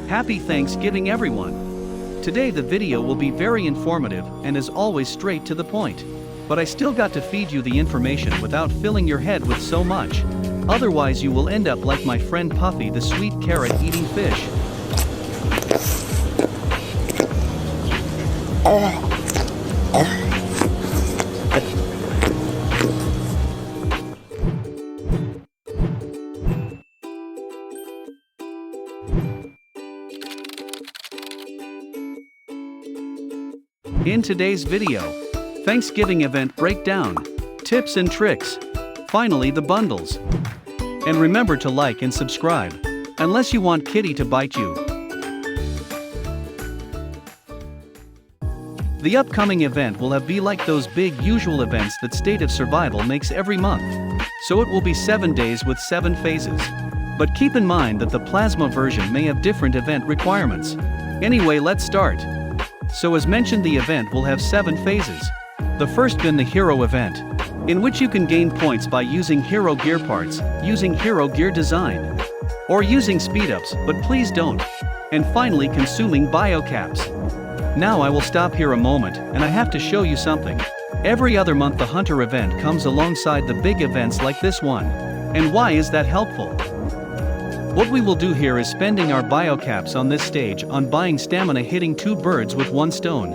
Happy Thanksgiving everyone! Today the video will be very informative and as always straight to the point. But I still got to feed you the information without filling your head with so much. Otherwise you will end up like my friend Puffy the sweet carrot eating fish. In today's video, Thanksgiving event breakdown, tips and tricks, finally the bundles. And remember to like and subscribe, unless you want Kitty to bite you. The upcoming event will be like those big usual events that State of Survival makes every month. So it will be 7 days with 7 phases. But keep in mind that the plasma version may have different event requirements. Anyway, let's start. So as mentioned, the event will have 7 phases. The first being the hero event, in which you can gain points by using hero gear parts, using hero gear design, or using speed-ups, but please don't. And finally, consuming biocaps. Now I will stop here a moment, and I have to show you something. Every other month the hunter event comes alongside the big events like this one. And why is that helpful? What we will do here is spending our biocaps on this stage on buying stamina, hitting 2 birds with 1 stone.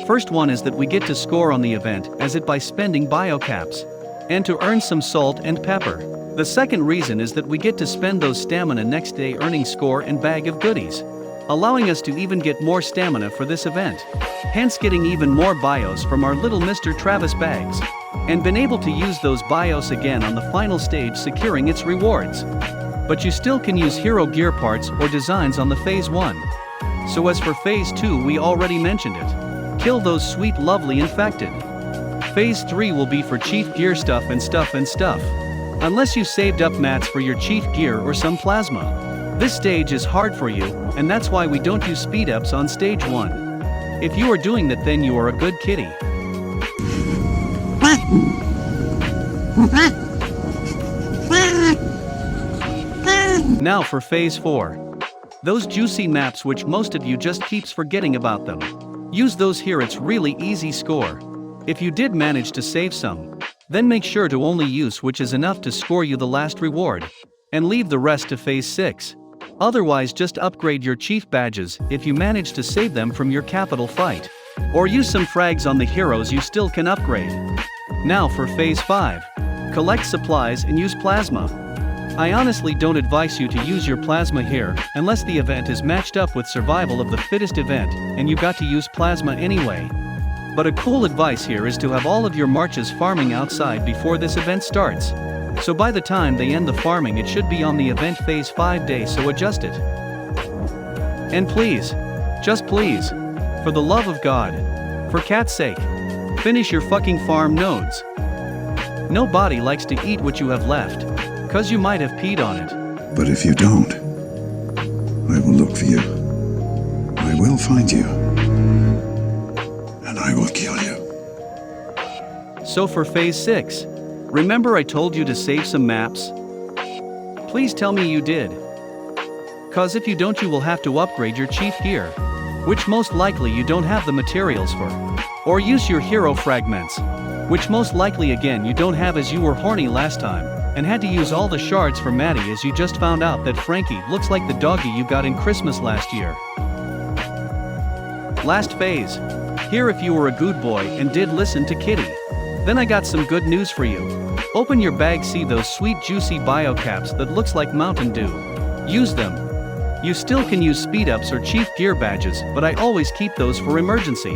First one is that we get to score on the event as it by spending biocaps, and to earn some salt and pepper. The second reason is that we get to spend those stamina next day earning score and bag of goodies, allowing us to even get more stamina for this event, hence getting even more bios from our little Mr. Travis bags, and been able to use those bios again on the final stage, securing its rewards. But you still can use hero gear parts or designs on the phase 1. So as for phase 2, we already mentioned it. Kill those sweet lovely infected. Phase 3 will be for chief gear stuff. Unless you saved up mats for your chief gear or some plasma. This stage is hard for you, and that's why we don't use speed ups on stage 1. If you are doing that, then you are a good kitty. Now for phase 4. Those juicy maps which most of you just keeps forgetting about them. Use those here, it's really easy score. If you did manage to save some, then make sure to only use which is enough to score you the last reward, and leave the rest to phase 6. Otherwise just upgrade your chief badges if you manage to save them from your capital fight. Or use some frags on the heroes you still can upgrade. Now for phase 5. Collect supplies and use plasma. I honestly don't advise you to use your plasma here, unless the event is matched up with survival of the fittest event, and you got to use plasma anyway. But a cool advice here is to have all of your marches farming outside before this event starts. So by the time they end the farming, it should be on the event phase 5 day, so adjust it. And please, just please, for the love of God, for cat's sake, finish your fucking farm nodes. Nobody likes to eat what you have left, cause you might have peed on it. But if you don't, I will look for you. I will find you. And I will kill you. So for phase 6, remember I told you to save some maps? Please tell me you did. Cause if you don't, you will have to upgrade your chief gear, which most likely you don't have the materials for. Or use your hero fragments, which most likely again you don't have, as you were horny last time, and had to use all the shards for Maddie, as you just found out that Frankie looks like the doggy you got in Christmas last year. Last phase. Here, if you were a good boy and did listen to Kitty, then I got some good news for you. Open your bag, see those sweet juicy biocaps that looks like Mountain Dew. Use them. You still can use speed ups or chief gear badges, but I always keep those for emergency,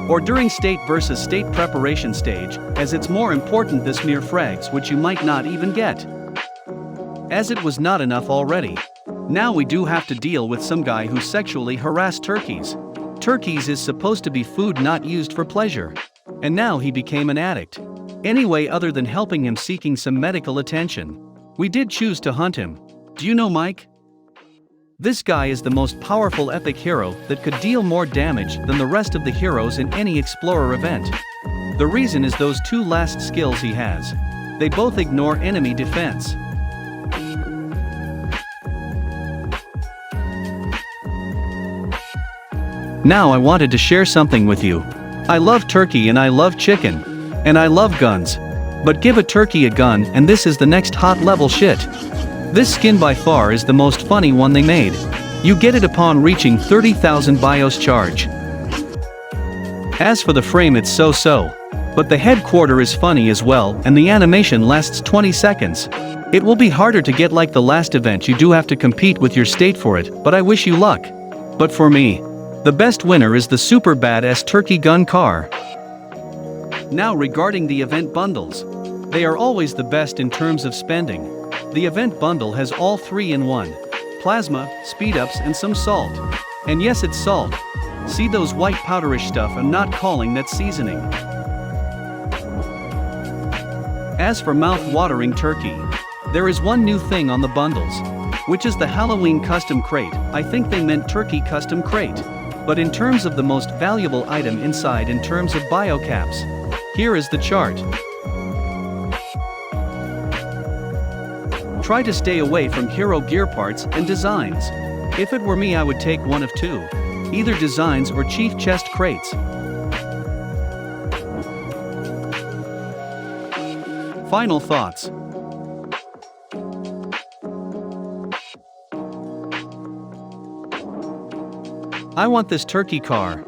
or during state versus state preparation stage, as it's more important this mere frags which you might not even get. As it was not enough already, now we do have to deal with some guy who sexually harassed turkeys. Turkeys is supposed to be food not used for pleasure, and now he became an addict. Anyway, other than helping him seeking some medical attention, we did choose to hunt him. Do you know Mike? This guy is the most powerful epic hero that could deal more damage than the rest of the heroes in any explorer event. The reason is those 2 last skills he has. They both ignore enemy defense. Now I wanted to share something with you. I love turkey and I love chicken. And I love guns. But give a turkey a gun and this is the next hot level shit. This skin by far is the most funny one they made. You get it upon reaching 30,000 BIOS charge. As for the frame, it's so-so. But the headquarter is funny as well, and the animation lasts 20 seconds. It will be harder to get like the last event. You do have to compete with your state for it, but I wish you luck. But for me, the best winner is the super badass turkey gun car. Now regarding the event bundles. They are always the best in terms of spending. The event bundle has all three in one. Plasma, speed-ups and some salt. And yes, it's salt. See those white powderish stuff? I'm not calling that seasoning. As for mouth-watering turkey, there is one new thing on the bundles, which is the Halloween custom crate. I think they meant turkey custom crate. But in terms of the most valuable item inside in terms of biocaps, here is the chart. Try to stay away from hero gear parts and designs. If it were me, I would take one of two. Either designs or chief chest crates. Final thoughts. I want this turkey car.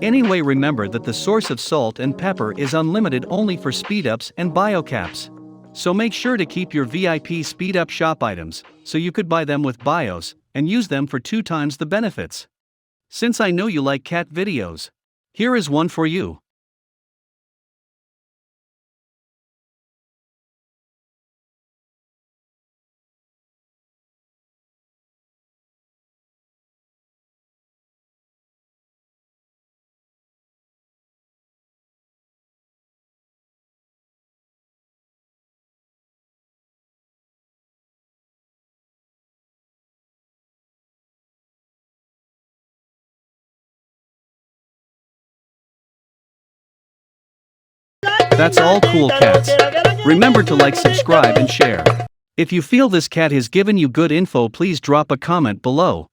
Anyway, remember that the source of salt and pepper is unlimited only for speed-ups and biocaps. So make sure to keep your VIP speed-up shop items, so you could buy them with BIOS, and use them for 2 times the benefits. Since I know you like cat videos, here is one for you. That's all, cool cats. Remember to like, subscribe and share. If you feel this cat has given you good info, please drop a comment below.